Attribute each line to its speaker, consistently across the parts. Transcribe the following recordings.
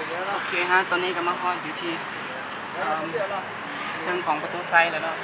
Speaker 1: โอเคฮะตอนนี้ก็มาฮอดอยู่ที่เรื่องของประตูไซแล้วเนาะ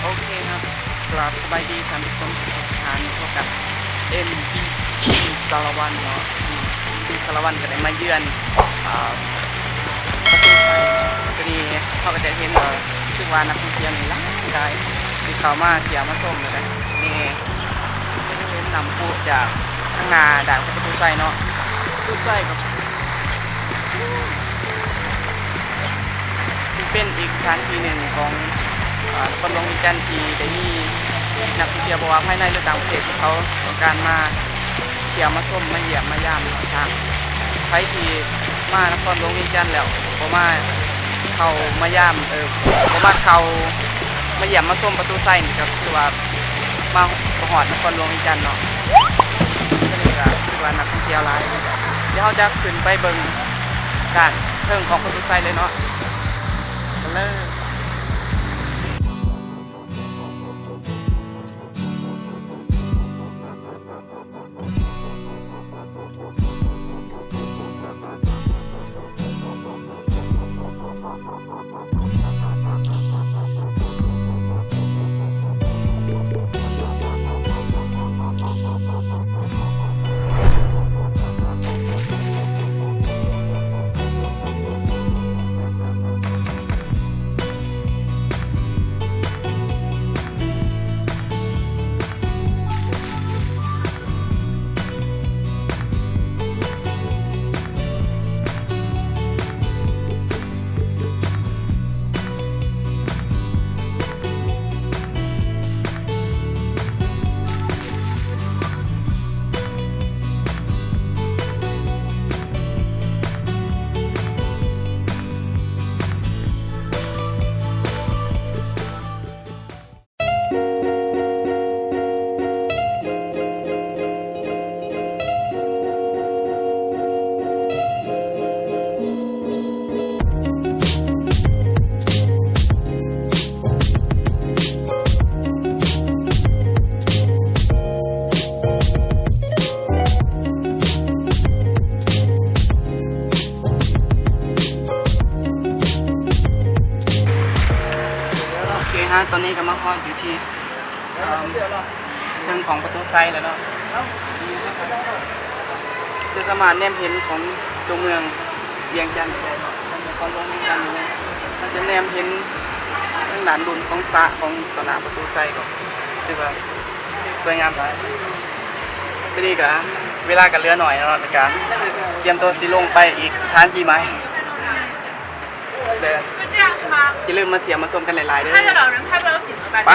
Speaker 1: โอเคครับกราบสบายดีท่านผู้ชมทุกท่านพบกับ MBT สารวันเนาะที่สารวันก็ได้มาเยือนประตูไซก็ดีเขาก็จะเห็นชื่อว่านักท่องเที่ยวนี่หลายได้ที่เขามาเที่ยวมาชมเลยนี่ก็จะเห็นนำผู้จากทางนาด่านประตูไซเนาะประตูไซกับที่เป็นอีกสถานที่หนึ่งของคนลงวิจันทร์ที่ได้มีนักท่องเที่ยวบอกว่าภายในหรือต่างประเทศที่เขาต้องการมาเที่ยวมาชมมาเยี่ยมมายามทางใครที่มานครหลวงวิจันทร์แล้วบอกว่าเขามายามบอกว่าเขามาเยี่ยมมาชมประตูไซนี่ก็คือว่ามาหอดนครหลวงวิจันทร์เนาะก็เลยคือว่านักท่องเที่ยวหลายเดี๋ยวเขาจะขึ้นไปเบิ่งด้านเทิงของประตูไซเลยเนาะกันเลยตอนนี้ก็มาฮอดอยู่ที่เรื่องของประตูไซแล้วเนาะจะสามารถแนมเห็นของตัวเมืองเวียงจันทร์ของโรงเวียงจันทร์เลยเราจะแนมเห็นเรื่องด่านดุลของสระของตลาดประตูไซก็ถือว่าสวยงามหลายทีนี้ก็เวลากันเรือหน่อยเนาะในการเตรียมตัวสิลงไปอีกสถานที่ใหม่อย่าลืมมาเที่ยวมาชมกันหลายๆด้วยไป